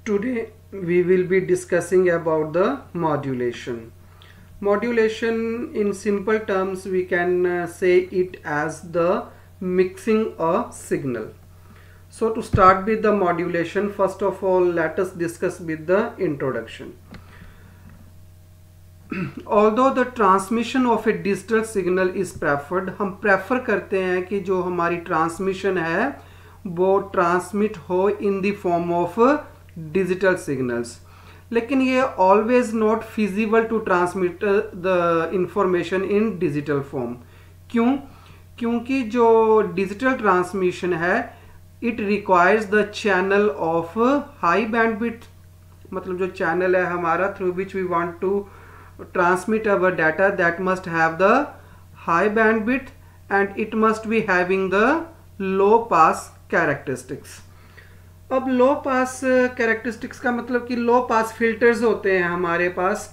Today we will be discussing about the modulation. Modulation, in simple terms, we can say it as the mixing a signal. So to start with the modulation, first of all let us discuss with the introduction. Although the transmission of a digital signal is preferred, हम prefer करते हैं कि जो हमारी transmission है वो transmit हो in the form of digital signals, लेकिन ये always not feasible to transmit the information in digital form. क्यों? क्योंकि जो digital transmission है it requires the channel of high bandwidth, मतलब जो channel है हमारा through which we want to transmit our data, that must have the high bandwidth and it must be having the low pass characteristics. अब लो पास characteristics का मतलब कि लो pass filters होते हैं हमारे पास.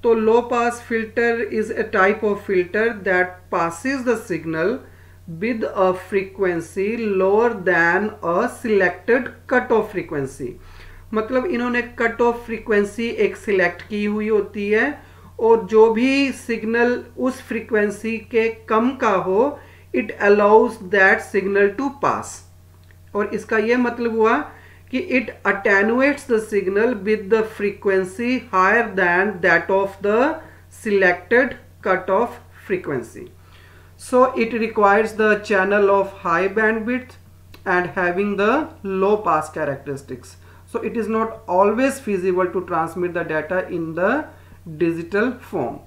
तो low pass filter is a type of filter that passes the signal with a frequency lower than a selected cut off frequency. मतलब इन्होंने कट ऑफ फ्रीक्वेंसी एक सिलेक्ट की हुई होती है और जो भी सिग्नल उस फ्रीक्वेंसी के कम का हो it allows that signal to pass. और इसका यह मतलब हुआ कि it attenuates the signal with the frequency higher than that of the selected cut off frequency. So it requires the channel of high bandwidth and having the low pass characteristics. So it is not always feasible to transmit the data in the digital form.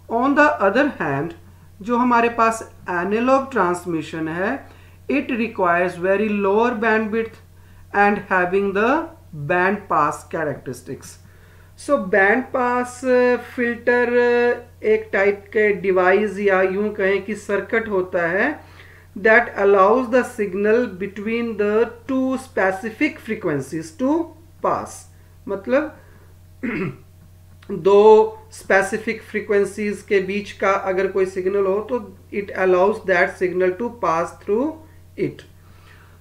On the other hand, जो हमारे पास analog transmission है it requires very lower bandwidth and having the band pass characteristics. So band pass filter एक type के device या यूं कहें कि circuit होता है that allows the signal between the two specific frequencies to pass. मतलब दो specific frequencies के बीच का अगर कोई सिग्नल हो तो it allows that signal to pass through it.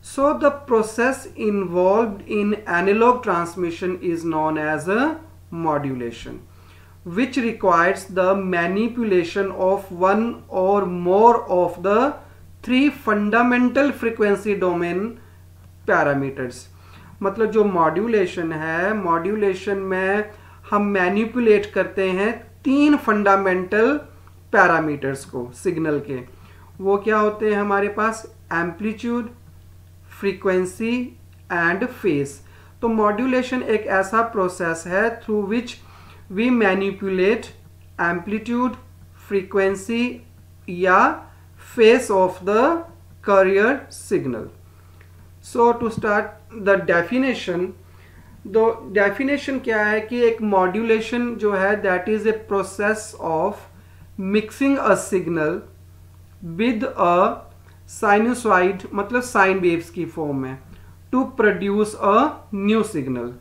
So the process involved in analog transmission is known as a modulation, which requires the manipulation of one or more of the three fundamental frequency domain parameters. मतलब जो modulation है, modulation में हम manipulate करते हैं तीन fundamental parameters को signal के. वो क्या होते हैं हमारे पास? Amplitude, frequency and phase. तो मॉड्यूलेशन एक ऐसा प्रोसेस है through which we manipulate amplitude, frequency या phase of the carrier signal. So to start the definition, the definition क्या है कि एक modulation जो है that is a process of mixing a signal with a sinusoid, मतलब sine waves की form में, to produce a new signal.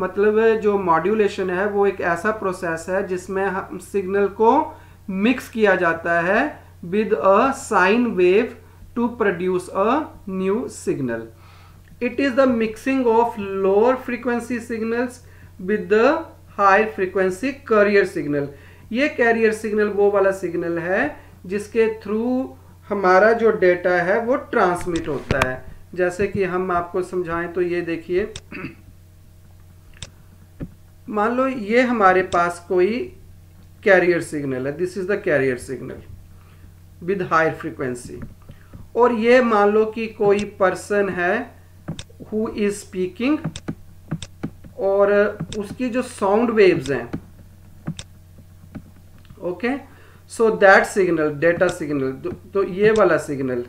मतलब जो modulation है वो एक ऐसा process है जिसमें हम signal को mix किया जाता है with a sine wave to produce a new signal. It is the mixing of lower frequency signals with the high frequency carrier signal. ये carrier signal वो वाला signal है जिसके थ्रू हमारा जो डेटा है वो ट्रांसमिट होता है. जैसे कि हम आपको समझाएं तो ये देखिए, मान लो ये हमारे पास कोई कैरियर सिग्नल है, this is the carrier signal with high frequency. और ये मान लो कि कोई पर्सन है हु इज स्पीकिंग और उसकी जो साउंड वेव्स हैं, okay, so that signal data signal, तो ये वाला सिग्नल,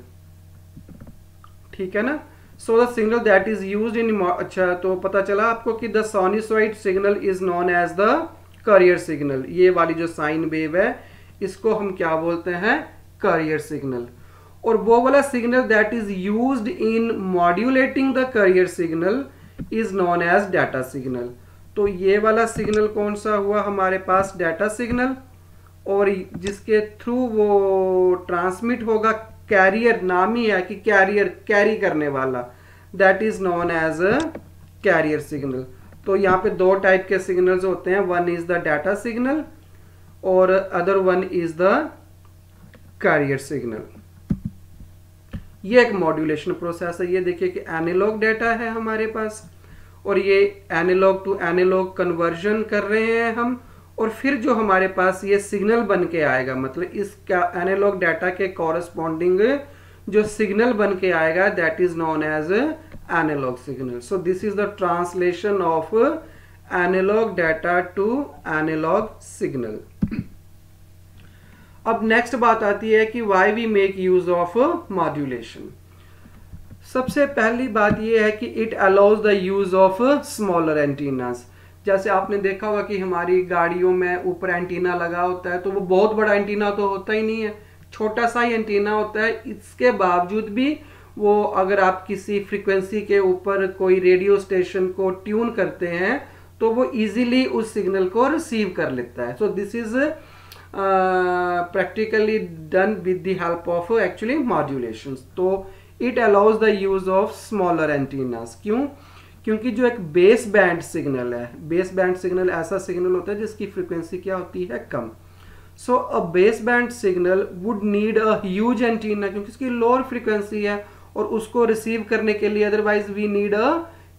ठीक है ना. So the signal that is used in, अच्छा तो पता चला आपको कि the sinusoid signal is known as the carrier signal. ये वाली जो साइन वेव है इसको हम क्या बोलते हैं? Carrier signal. और वो वाला signal that is used in modulating the carrier signal is known as data signal. तो ये वाला सिग्नल कौन सा हुआ हमारे पास? Data signal. और जिसके थ्रू वो ट्रांसमिट होगा, कैरियर नाम ही है कि कैरियर कैरी करने वाला, that is known as a carrier signal. तो यहाँ पे दो टाइप के सिग्नल्स होते हैं, one is the data signal और other one is the carrier signal. ये एक मॉड्यूलेशन प्रोसेस है। ये देखिए कि एनालॉग डाटा है हमारे पास और ये एनालॉग टू एनालॉग कन्वर्जन कर रहे हैं हम, और फिर जो हमारे पास ये सिग्नल बन के आएगा, मतलब इसका एनालॉग डाटा के कॉरस्पॉन्डिंग जो सिग्नल बन के आएगा, that is known as analog signal. So this is the translation of analog data to analog signal. अब नेक्स्ट बात आती है कि why we make use of modulation. सबसे पहली बात यह है कि it allows the use of smaller antennas. जैसे आपने देखा होगा कि हमारी गाड़ियों में ऊपर एंटीना लगा होता है, तो वो बहुत बड़ा एंटीना तो होता ही नहीं है, छोटा सा ही एंटीना होता है। इसके बावजूद भी वो अगर आप किसी फ्रीक्वेंसी के ऊपर कोई रेडियो स्टेशन को ट्यून करते हैं तो वो इजीली उस सिग्नल को रिसीव कर लेता है। सो this is practically done with the help of actually modulations। तो it allows the use of smaller antennas। क्यों? क्योंकि जो एक बेस बैंड सिग्नल है, बेस बैंड सिग्नल ऐसा सिग्नल होता है जिसकी फ्रीक्वेंसी क्या होती है, कम। So a base band signal would need a huge antenna, क्योंकि इसकी लोअर फ्रीक्वेंसी है और उसको रिसीव करने के लिए otherwise we need a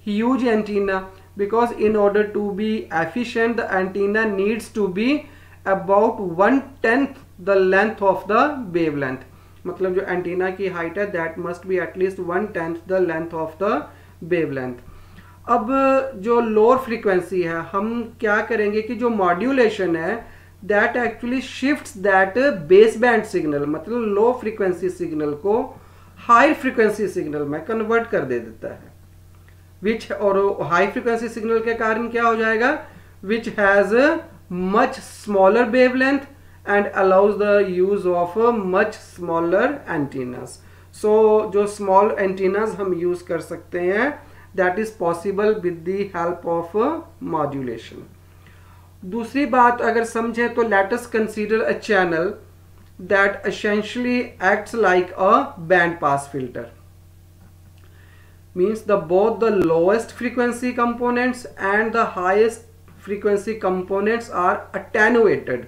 huge antenna, because in order to be efficient the antenna needs to be about 1/10 the length of the wavelength। मतलब जो एंटीना की हाइट है that must be at least 1/10 the length of the wavelength। अब जो lower frequency है, हम क्या करेंगे कि जो मॉड्यूलेशन है that actually shifts that base band signal, मतलब लो फ्रीक्वेंसी सिग्नल को हाई फ्रीक्वेंसी सिग्नल में कन्वर्ट कर दे देता है। विच और हाई फ्रीक्वेंसी सिग्नल के कारण क्या हो जाएगा, which has much smaller wavelength and allows the use of much smaller antennas। so जो small antennas हम use कर सकते हैं, that is possible with the help of modulation। दूसरी बात अगर समझें तो let us consider a channel that essentially acts like a band pass filter। means both the lowest frequency components and the highest frequency components are attenuated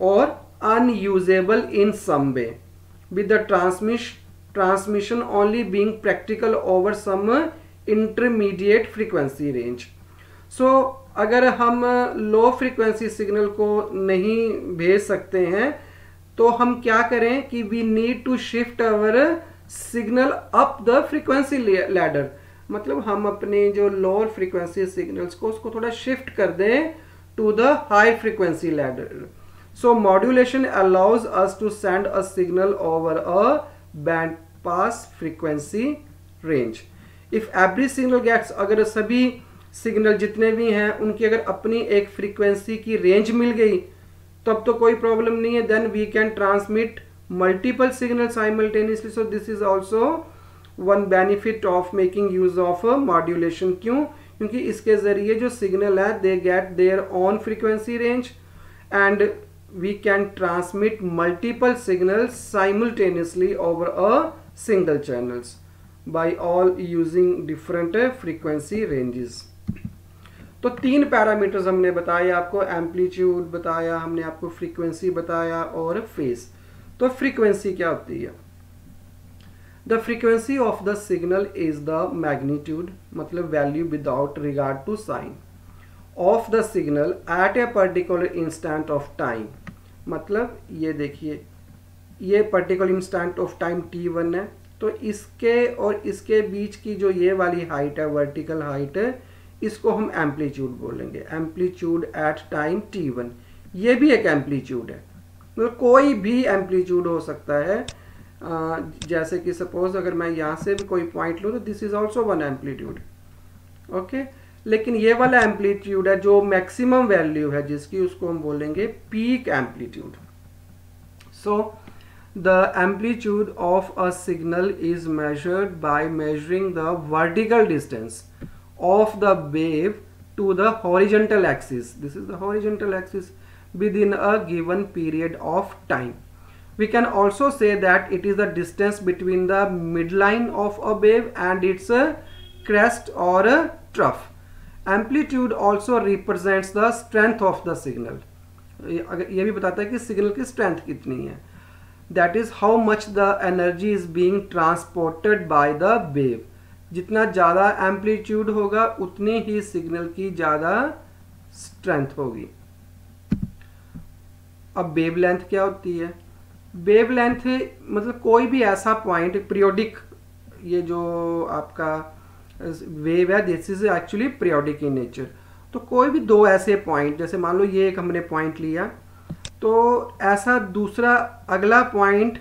or unusable in some way, with the transmission only being practical over some intermediate frequency range। so अगर हम low frequency signal को नहीं भेज सकते हैं तो हम क्या करें कि we need to shift our signal up the frequency ladder। मतलब हम अपने जो लोअर फ्रीक्वेंसी सिग्नल्स को उसको थोड़ा शिफ्ट कर दें to the high frequency ladder. So modulation allows us to send a signal over a band pass frequency range. If every signal gets, अगर सभी सिग्नल जितने भी हैं उनकी अगर अपनी एक फ्रीक्वेंसी की रेंज मिल गई तब तो कोई प्रॉब्लम नहीं है, then we can transmit multiple signal simultaneously. So this is also one benefit of making use of modulation. क्यों? क्योंकि इसके जरिए जो सिग्नल है they get there on frequency range and we can transmit multiple signal simultaneously over a single channels by all using different frequency ranges. तो 3 parameters हमने बताया आपको, एम्पलीट्यूड बताया हमने आपको, फ्रीक्वेंसी बताया और फेज। तो फ्रीक्वेंसी क्या होती है? The frequency of the signal is the magnitude, मतलब value without regard to sign, of the signal at a particular instant of time। मतलब ये देखिए, ये particular instant of time t1 है, तो इसके और इसके बीच की जो ये वाली हाइट है, वर्टिकल हाइट है, इसको हम एम्पलीट्यूड बोलेंगे। एम्पलीट्यूड एट टाइम t1, ये भी एक एम्पलीट्यूड है, मतलब कोई भी एम्पलीट्यूड हो सकता है। जैसे कि सपोज अगर मैं यहाँ से भी कोई पॉइंट लूँ तो this is also one amplitude, okay. लेकिन ये वाला एम्पलीट्यूड है जो मैक्सिमम वैल्यू है जिसकी, उसको हम बोलेंगे peak amplitude. So the amplitude of a signal is measured by measuring the vertical distance of the wave to the horizontal axis, this is the horizontal axis, within a given period of time। We can also say that it is the distance between the midline of a wave and its crest or trough, amplitude also represents the strength of the signal, ये भी बताता है कि signal की strength कितनी है। That is how much the energy is being transported by the wave, जितना ज़्यादा एम्पलीट्यूड होगा उतनी ही सिग्नल की ज़्यादा स्ट्रेंथ होगी। अब वेव लेंथ क्या होती है? वेव लेंथ मतलब कोई भी ऐसा पॉइंट पीरियोडिक, ये जो आपका वेव है this is actually periodic in nature. तो कोई भी दो ऐसे पॉइंट, जैसे मान लो ये एक हमने पॉइंट लिया, तो ऐसा दूसरा अगला पॉइंट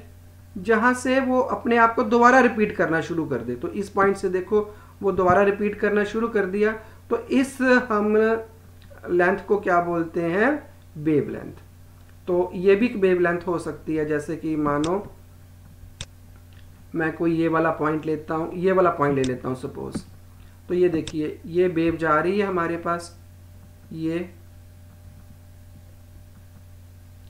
जहाँ से वो अपने आप को दोबारा रिपीट करना शुरू कर दे। तो इस पॉइंट से देखो वो दोबारा रिपीट करना शुरू कर दिया, तो इस हम लेंथ को क्या बोलते हैं? Wave length. तो ये भी वेव लेंथ हो सकती है, जैसे कि मानो मैं कोई ये वाला पॉइंट लेता हूँ, ये वाला पॉइंट ले लेता हूँ सपोज। तो ये देखिए ये वेव जा रही है हमारे पास ये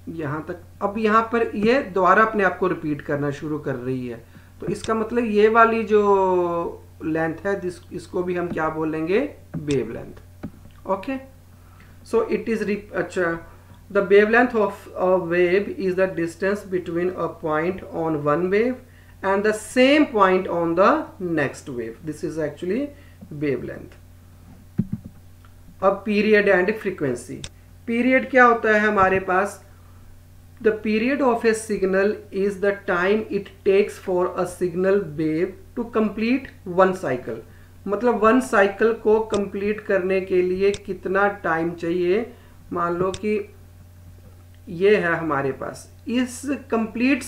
यहाँ तक। अब यहाँ पर ये दोबारा अपने आप को रिपीट करना शुरू कर रही है, तो इसका मतलब ये वाली जो लेंथ है इसको भी हम क्या बोलेंगे? Wave length. Okay, so it is अच्छा, the wavelength of a wave is the distance between a point on one wave and the same point on the next wave. This is actually wavelength. अब period and frequency. Period क्या होता है हमारे पास? The period of a signal is the time it takes for a signal wave to complete one cycle. मतलब one cycle को complete करने के लिए कितना टाइम चाहिए? मान लो कि ये है हमारे पास, इस कंप्लीट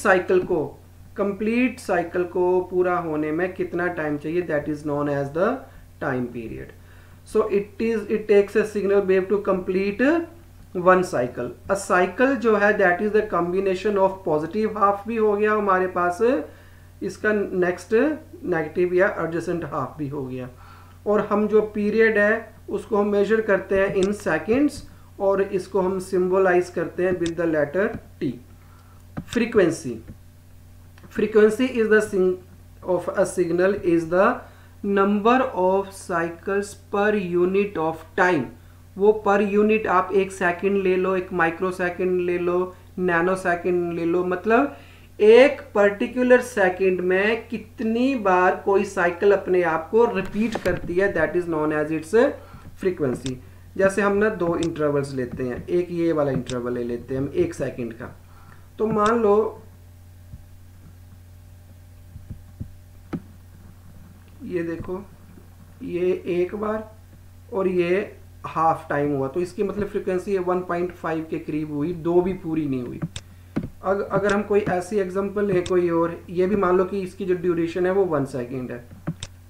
साइकिल को पूरा होने में कितना टाइम चाहिए? That is known as the time period. So it takes a signal wave to complete one cycle. A cycle जो है that is the combination of positive half भी हो गया हमारे पास, इसका नेक्स्ट नेगेटिव या एडजेसेंट हाफ भी हो गया, और हम जो पीरियड है उसको हम मेजर करते हैं इन सेकेंड्स, और इसको हम सिंबलाइज करते हैं with the letter T. Frequency is the of a signal is the number of cycles per unit of time. वो पर यूनिट आप एक सेकंड ले लो, एक माइक्रो सेकंड ले लो, नैनो सेकंड ले लो, मतलब एक पर्टिकुलर सेकंड में कितनी बार कोई साइकिल अपने आप को रिपीट करती है, that is known as its frequency. जैसे हम ना दो इंटरवल्स लेते हैं, एक ये वाला इंटरवल ले लेते हैं हम 1 सेकंड का। तो मान लो ये देखो ये एक बार और ये हाफ टाइम हुआ, तो इसकी मतलब फ्रीक्वेंसी 1.5 के करीब हुई, 2 भी पूरी नहीं हुई। अगर हम कोई ऐसी एग्जांपल लें कोई और, ये भी मान लो कि इसकी जो ड्यूरेशन है वो 1 सेकंड है,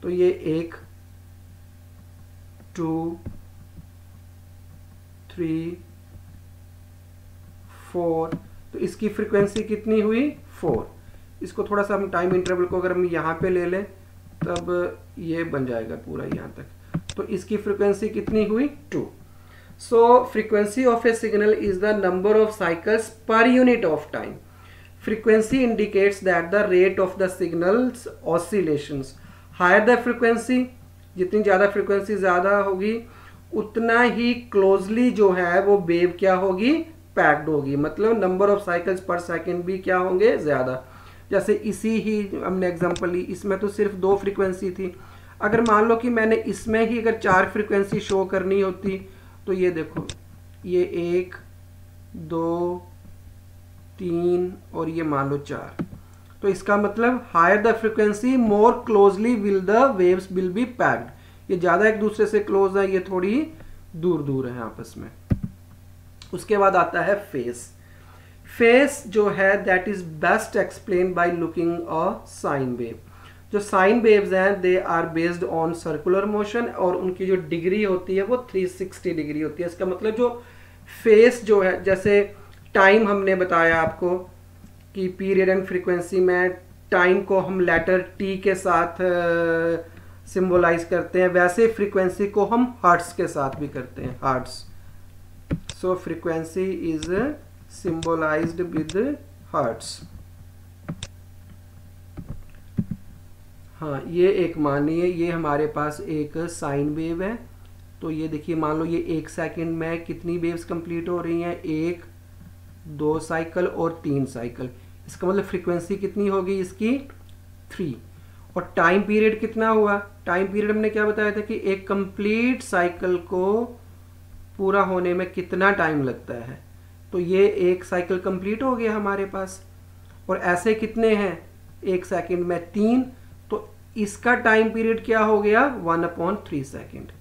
तो ये 1 2 3 4, तो इसकी फ्रीक्वेंसी कितनी हुई? 4। इसको थोड़ा सा हम टाइम इंटरवल को अगर हम यहाँ पे ले लें तब ये बन जाएगा पूरा यहाँ तक, तो इसकी फ्रीक्वेंसी कितनी हुई? 2। So frequency of a signal is the number of cycles per unit of time. Frequency indicates that the rate of the signals oscillations. Higher the frequency, जितनी ज़्यादा फ्रीक्वेंसी ज़्यादा होगी उतना ही क्लोजली जो है वो वेव क्या होगी? पैक्ड होगी, मतलब नंबर ऑफ साइकिल्स पर सेकंड भी क्या होंगे? ज़्यादा। जैसे इसी ही हमने एग्जांपल ली, इसमें तो सिर्फ 2 फ्रीक्वेंसी थी, अगर मान लो कि मैंने इसमें ही अगर 4 फ्रीक्वेंसी शो करनी होती, तो ये देखो ये 1 2 3 और ये मान लो 4, तो इसका मतलब higher the frequency more closely will the waves will be packed. ये ज़्यादा एक दूसरे से क्लोज है, ये थोड़ी दूर दूर है आपस में। उसके बाद आता है फेस। फेस जो है that is best explain by looking a sine wave. जो साइन वेव्स हैं they are based on circular motion, और उनकी जो डिग्री होती है वो 360 डिग्री होती है। इसका मतलब जो फेस जो है, जैसे टाइम हमने बताया आपको कि पीरियड एंड फ्रीक्वेंसी में टाइम को हम लेटर टी के साथ सिंबलाइज करते हैं, वैसे फ्रीक्वेंसी को हम हर्ट्स के साथ भी करते हैं, hertz. So frequency is symbolized with hertz. हाँ, ये एक मानिए ये हमारे पास एक साइन वेव है, तो ये देखिए, मान लो ये 1 सेकंड में कितनी वेव्स कंप्लीट हो रही हैं, 1 2 साइकिल और 3 साइकिल। इसका मतलब फ्रीक्वेंसी कितनी होगी इसकी, 3। और टाइम पीरियड कितना हुआ, टाइम पीरियड हमने क्या बताया था कि एक कंप्लीट साइकिल को पूरा होने में कितना टाइम लगता है। तो ये 1 साइकिल कंप्लीट हो गया हमारे पास, और ऐसे कितने हैं 1 सेकंड में 3, तो इसका टाइम पीरियड क्या हो गया 1/3 सेकंड।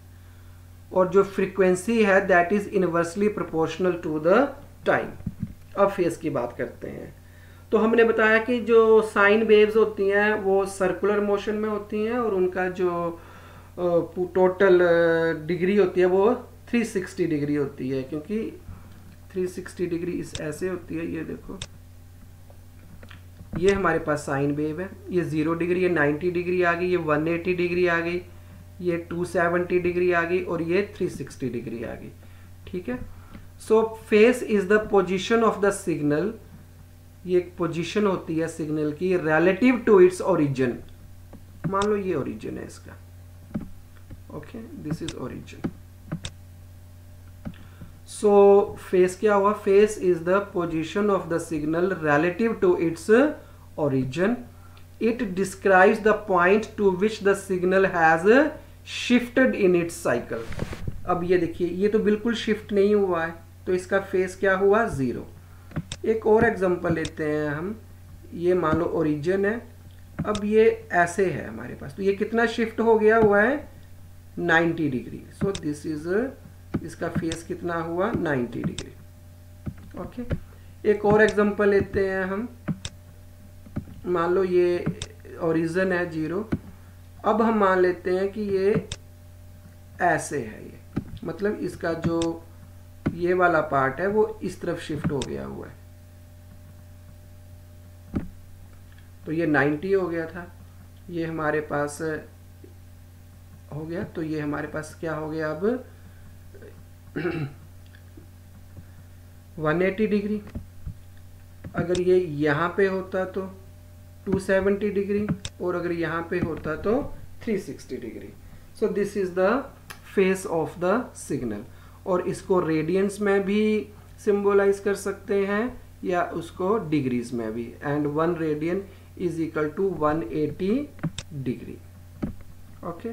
और जो फ्रीक्वेंसी है that is inversely proportional to the time. अब फेज की बात करते हैं। तो हमने बताया कि जो साइन वेव्स होती हैं वो सर्कुलर मोशन में होती हैं, और उनका जो टोटल डिग्री होती है वो 360 डिग्री होती है, क्योंकि 360 डिग्री इस ऐसे होती है। ये देखो, ये हमारे पास साइन वेव है, ये 0 डिग्री, ये 90 डिग्री आ गई, ये 180 डिग्री आ गई, ये 270 डिग्री आ गई, और ये 360 डिग्री आ गई। ठीक है। सो face is the position of the signal, ये एक पोजीशन होती है सिग्नल की रिलेटिव टू इट्स ओरिजिन। मान लो ये ओरिजिन है इसका, okay, this is origin. So phase क्या हुआ, phase is the position of the signal relative to its origin. It describes the point to which the signal has shifted in its cycle. अब ये देखिए, ये तो बिल्कुल शिफ्ट नहीं हुआ है, तो इसका फेस क्या हुआ 0। एक और एग्जांपल लेते हैं हम, ये मान लो ओरिजिन है, अब ये ऐसे है हमारे पास, तो ये कितना शिफ्ट हो गया हुआ है 90 डिग्री। सो दिस इज, इसका फेस कितना हुआ 90 डिग्री। ओके, एक और एग्जांपल लेते हैं हम, मान लो ये ओरिजिन है 0, अब हम मान लेते हैं कि ये ऐसे है, ये मतलब इसका जो ये वाला पार्ट है वो इस तरफ शिफ्ट हो गया हुआ है, तो ये 90 हो गया था, ये हमारे पास हो गया, तो ये हमारे पास क्या हो गया अब 180 डिग्री। अगर ये यहाँ पे होता तो 270 डिग्री, और अगर यहाँ पे होता तो 360 degree. So this is the face of the signal, और इसको रेडियंस में भी सिंबलाइज कर सकते हैं या उसको डिग्रीज में भी, and 1 radian is equal to 180 degree. Okay,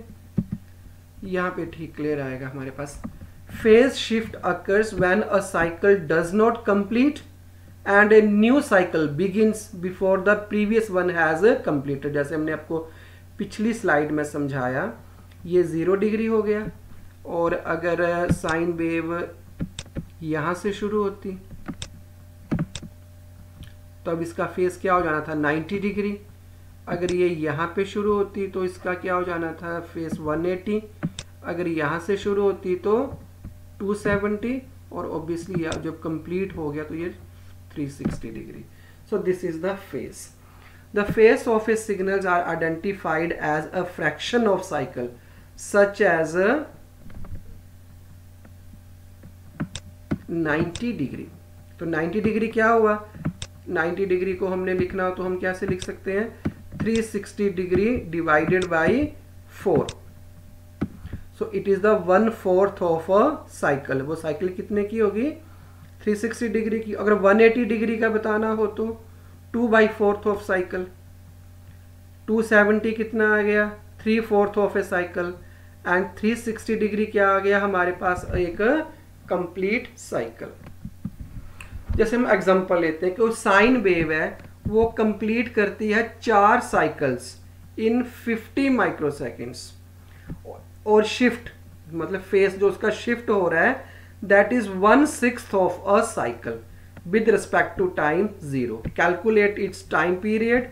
यहाँ पे ठीक क्लियर आएगा हमारे पास। Phase shift occurs when a cycle does not complete and a new cycle begins before the previous one has completed. जैसे हमने आपको पिछली स्लाइड में समझाया, ये 0 डिग्री हो गया, और अगर साइन वेव यहां से शुरू होती तो अब इसका फेस क्या हो जाना था 90 डिग्री। अगर ये यहाँ पे शुरू होती तो इसका क्या हो जाना था फेस 180, अगर यहाँ से शुरू होती तो 270, और ऑब्वियसली जब कंप्लीट हो गया तो ये 360 degree. So this is the face. The phase of a signals are identified as a fraction of cycle, such as 90 degree. तो 90 डिग्री क्या हुआ, 90 डिग्री को हमने लिखना हो तो हम कैसे लिख सकते हैं, 360 degree divided by 4। So it is the 1/4 of a cycle. वो साइकिल कितने की होगी 360 डिग्री की। अगर 180 डिग्री का बताना हो तो 2/4 ऑफ साइकिल। 270 कितना आ गया 3/4 of A cycle, and 360 degree क्या आ गया हमारे पास एक कंप्लीट साइकिल। जैसे हम एग्जांपल लेते हैं कि साइन वेव है वो कंप्लीट करती है 4 साइकिल्स इन 50 माइक्रोसेकंड्स, और शिफ्ट मतलब फेस जो उसका शिफ्ट हो रहा है that is 1/6 of a cycle with respect to time 0. Calculate its time period,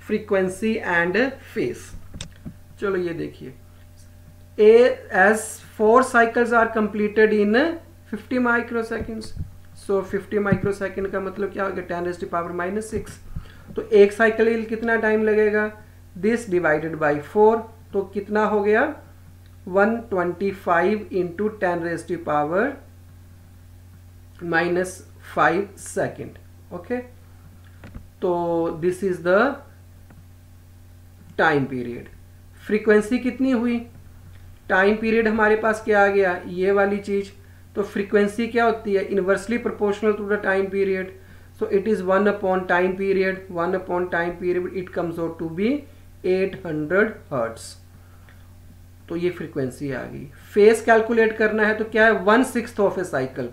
frequency and phase. चलो ये देखिए, as 4 cycles are completed in 50 microseconds. So 50 microsecond का मतलब क्या हो गया 10⁻⁻⁶। तो एक साइकिल कितना टाइम लगेगा, this divided by 4, तो कितना हो गया 125 into 10⁻⁻5 सेकेंड। ओके, तो this is the time period. Frequency कितनी हुई, टाइम पीरियड हमारे पास क्या आ गया, ये वाली चीज। तो फ्रीक्वेंसी क्या होती है, inversely proportional to the time period, so it is 1 upon time period, 1 upon time period, it comes out to be 800 hertz. तो ये फ्रीक्वेंसी आ गई। फेस कैलकुलेट करना है तो क्या है, 1/6 ऑफ ए साइकिल।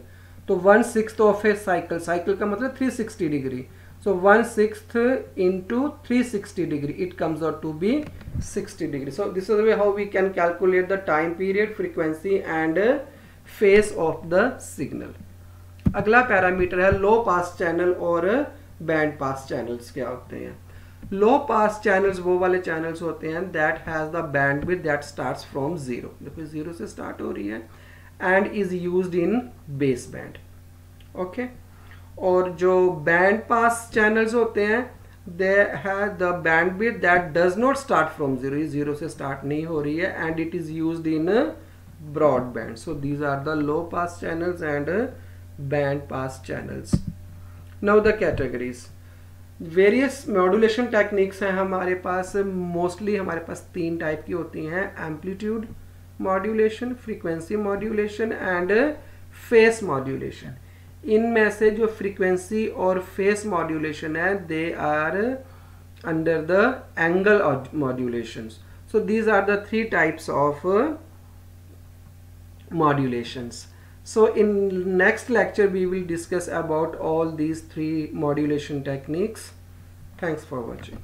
तो 1/6 ऑफ ए साइकिल, साइकिल का मतलब 360 degree, so 1/6 into 360 degree, it comes out to be 60 degree. So this is the way how we can calculate the time period, frequency and phase of the signal. अगला parameter है लो पास channel और band pass channels क्या होते हैं। लो pass channels वो वाले channels होते हैं that has the bandwidth that starts from zero, देखो जीरो से स्टार्ट हो रही है, and is used in base band. Okay, और जो बैंड पास चैनल्स होते हैं they have the bandwidth that does not start from zero, ये जीरो से स्टार्ट नहीं हो रही है, and it is used in broad band. So these are the low pass channels and band pass channels. Now the categories, various modulation techniques हैं हमारे पास। Mostly हमारे पास 3 type की होती हैं, amplitude modulation, frequency modulation and phase modulation. इनमें से जो frequency और फेस मॉड्यूलेशन है they are under the angle modulation. So these are the 3 types of modulations. So in next lecture we will discuss about all these 3 modulation techniques. Thanks for watching.